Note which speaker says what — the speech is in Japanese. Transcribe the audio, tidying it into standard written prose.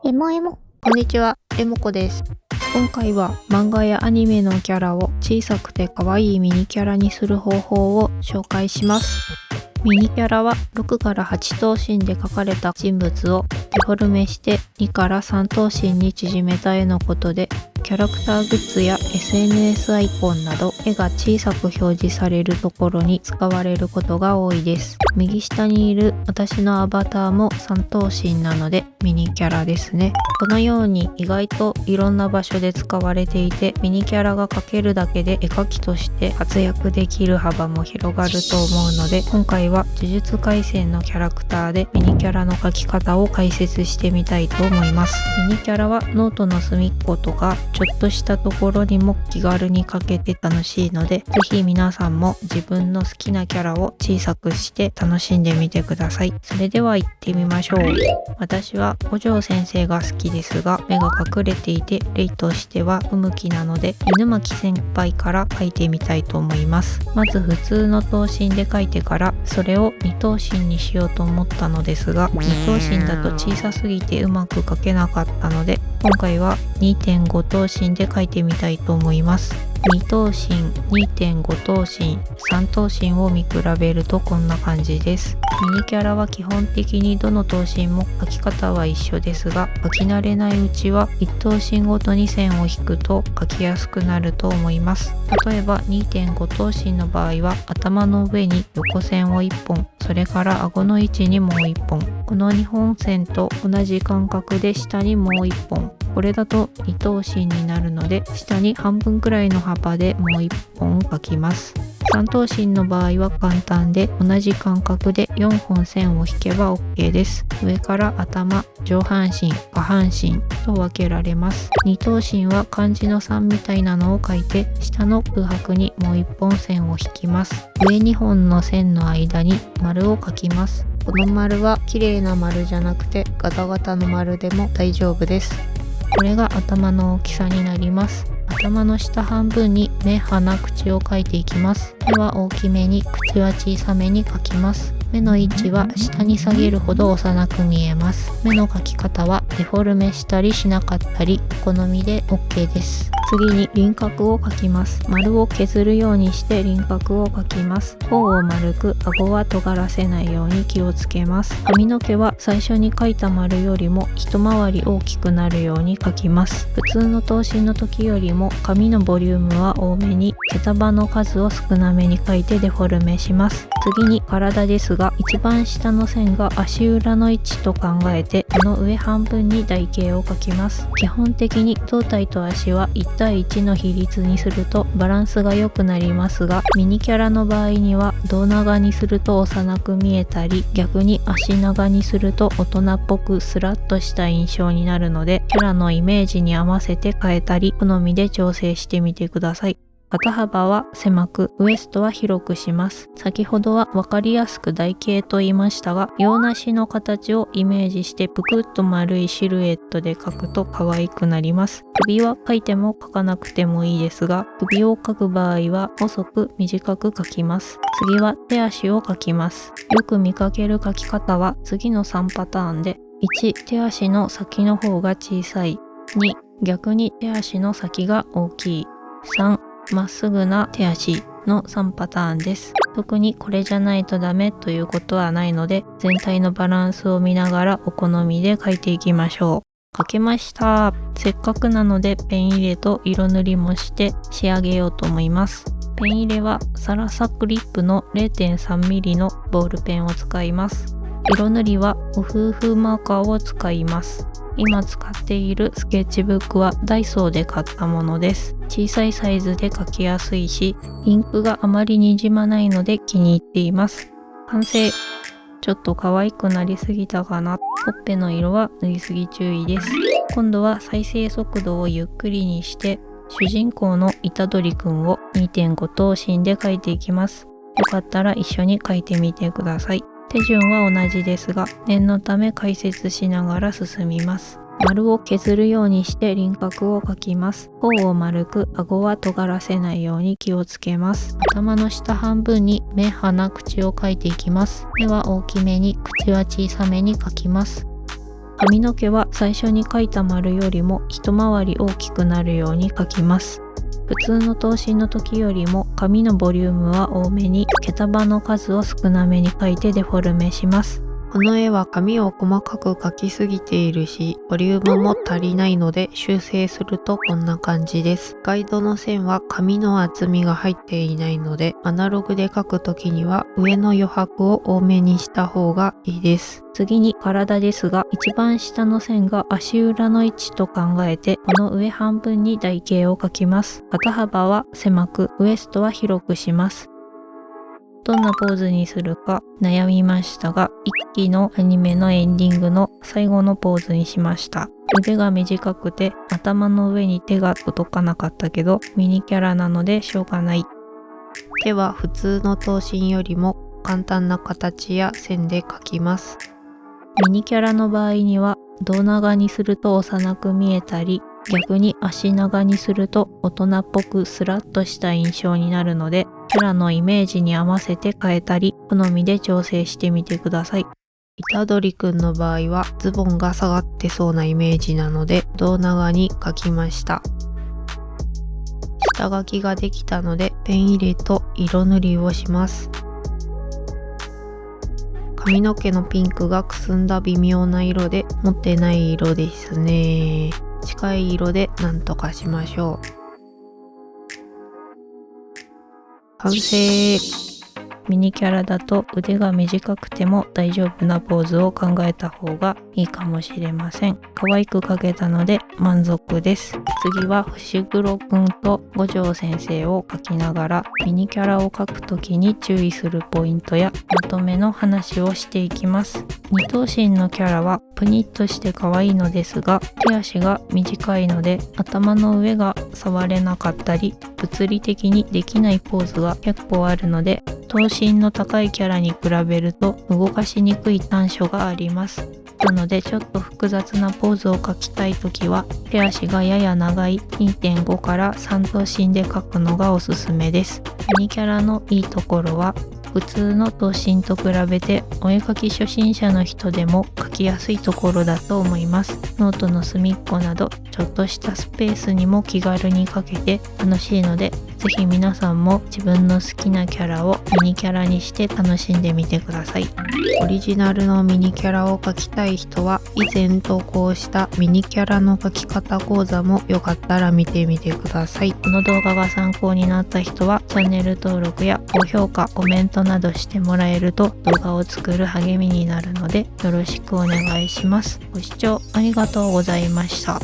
Speaker 1: エモエモ。
Speaker 2: こんにちは、エモコです。今回は漫画やアニメのキャラを小さくて可愛いミニキャラにする方法を紹介します。ミニキャラは6から8頭身で描かれた人物をデフォルメして2から3頭身に縮めた絵のことで、キャラクターグッズや SNS アイコンなど絵が小さく表示されるところに使われることが多いです。右下にいる私のアバターも3頭身なのでミニキャラですね。このように意外といろんな場所で使われていて、ミニキャラが描けるだけで絵描きとして活躍できる幅も広がると思うので、今回は呪術廻戦のキャラクターでミニキャラの描き方を解説してみたいと思います。ミニキャラはノートの隅っことかちょっとしたところにも気軽に描けて楽しいので、ぜひ皆さんも自分の好きなキャラを小さくして楽しんでみてください。それでは行ってみましょう。私は五条先生が好きですが、目が隠れていて例としては不向きなので、犬巻先輩から描いてみたいと思います。まず普通の頭身で描いてから、それを2頭身にしようと思ったのですが、2頭身だと小さすぎてうまく描けなかったので、今回は 2.5 頭身で描いてみたいと思います。2頭身、2.5 頭身、3頭身を見比べるとこんな感じです。ミニキャラは基本的にどの頭身も描き方は一緒ですが、描き慣れないうちは1頭身ごとに線を引くと描きやすくなると思います。例えば 2.5 頭身の場合は頭の上に横線を1本、それから顎の位置にもう1本、この2本線と同じ間隔で下にもう1本、これだと2頭身になるので、下に半分くらいの幅でもう1本描きます。3頭身の場合は簡単で、同じ間隔で4本線を引けば OK です。上から頭、上半身、下半身と分けられます。2頭身は漢字の3みたいなのを書いて、下の空白にもう1本線を引きます。上2本の線の間に丸を描きます。この丸は綺麗な丸じゃなくてガタガタの丸でも大丈夫です。これが頭の大きさになります。頭の下半分に目、鼻、口を描いていきます。目は大きめに、口は小さめに描きます。目の位置は下に下げるほど幼く見えます。目の描き方はデフォルメしたりしなかったり、お好みで OK です。次に輪郭を描きます。丸を削るようにして輪郭を描きます。頬を丸く、顎は尖らせないように気をつけます。髪の毛は最初に描いた丸よりも一回り大きくなるように描きます。普通の頭身の時よりも髪のボリュームは多めに、毛束の数を少なめに描いてデフォルメします。次に体ですが、一番下の線が足裏の位置と考えて、この上半分に台形を描きます。基本的に胴体と足は1対1の比率にするとバランスが良くなりますが、ミニキャラの場合には胴長にすると幼く見えたり、逆に足長にすると大人っぽくスラッとした印象になるので、キャラのイメージに合わせて変えたり、好みで調整してみてください。肩幅は狭く、ウエストは広くします。先ほどは分かりやすく台形と言いましたが、洋梨の形をイメージしてぷくっと丸いシルエットで描くと可愛くなります。首は描いても描かなくてもいいですが、首を描く場合は細く短く描きます。次は手足を描きます。よく見かける描き方は次の3パターンで、1、手足の先の方が小さい。2、逆に手足の先が大きい。3、まっすぐな手足の3パターンです。特にこれじゃないとダメということはないので、全体のバランスを見ながらお好みで描いていきましょう。描けました。せっかくなのでペン入れと色塗りもして仕上げようと思います。ペン入れはサラサクリップの 0.3mm のボールペンを使います。色塗りはオフーマーカーを使います。今使っているスケッチブックはダイソーで買ったものです。小さいサイズで描きやすいし、インクがあまりにじまないので気に入っています。完成。ちょっと可愛くなりすぎたかな。ほっぺの色は塗りすぎ注意です。今度は再生速度をゆっくりにして、主人公の虎杖くんを 2.5 頭身で描いていきます。よかったら一緒に描いてみてください。手順は同じですが、念のため解説しながら進みます。丸を削るようにして輪郭を描きます。頬を丸く、顎は尖らせないように気をつけます。頭の下半分に目、鼻、口を描いていきます。目は大きめに、口は小さめに描きます。髪の毛は最初に描いた丸よりも一回り大きくなるように描きます。普通の頭身の時よりも髪のボリュームは多めに、毛束の数を少なめに描いてデフォルメします。この絵は髪を細かく描きすぎているし、ボリュームも足りないので修正するとこんな感じです。ガイドの線は髪の厚みが入っていないので、アナログで描くときには上の余白を多めにした方がいいです。次に体ですが、一番下の線が足裏の位置と考えて、この上半分に台形を描きます。肩幅は狭く、ウエストは広くします。どんなポーズにするか悩みましたが、1期のアニメのエンディングの最後のポーズにしました。腕が短くて頭の上に手が届かなかったけど、ミニキャラなのでしょうがない。手は普通の頭身よりも簡単な形や線で描きます。ミニキャラの場合には胴長にすると幼く見えたり、逆に足長にすると大人っぽくスラッとした印象になるので、キャラのイメージに合わせて変えたり、好みで調整してみてください。虎杖くんの場合はズボンが下がってそうなイメージなので胴長に描きました。下書きができたのでペン入れと色塗りをします。髪の毛のピンクがくすんだ微妙な色で持ってない色ですね。近い色でなんとかしましょう。完成。ミニキャラだと腕が短くても大丈夫なポーズを考えた方がいいかもしれません。可愛く描けたので満足です。次は伏黒くんと五条先生を描きながら、ミニキャラを描くときに注意するポイントやまとめの話をしていきます。二頭身のキャラはプニッとして可愛いのですが、手足が短いので頭の上が触れなかったり、物理的にできないポーズが結構あるので、頭身の高いキャラに比べると動かしにくい短所があります。なのでちょっと複雑なポーズを描きたいときは、手足がやや長い 2.5 から3頭身で描くのがおすすめです。ミニキャラのいいところは、普通の頭身と比べてお絵描き初心者の人でも描きやすいところだと思います。ノートの隅っこなどちょっとしたスペースにも気軽に描けて楽しいので、ぜひ皆さんも自分の好きなキャラをミニキャラにして楽しんでみてください。オリジナルのミニキャラを描きたい人は、以前投稿したミニキャラの描き方講座もよかったら見てみてください。この動画が参考になった人はチャンネル登録や高評価、コメントなどしてもらえると動画を作る励みになるのでよろしくお願いします。ご視聴ありがとうございました。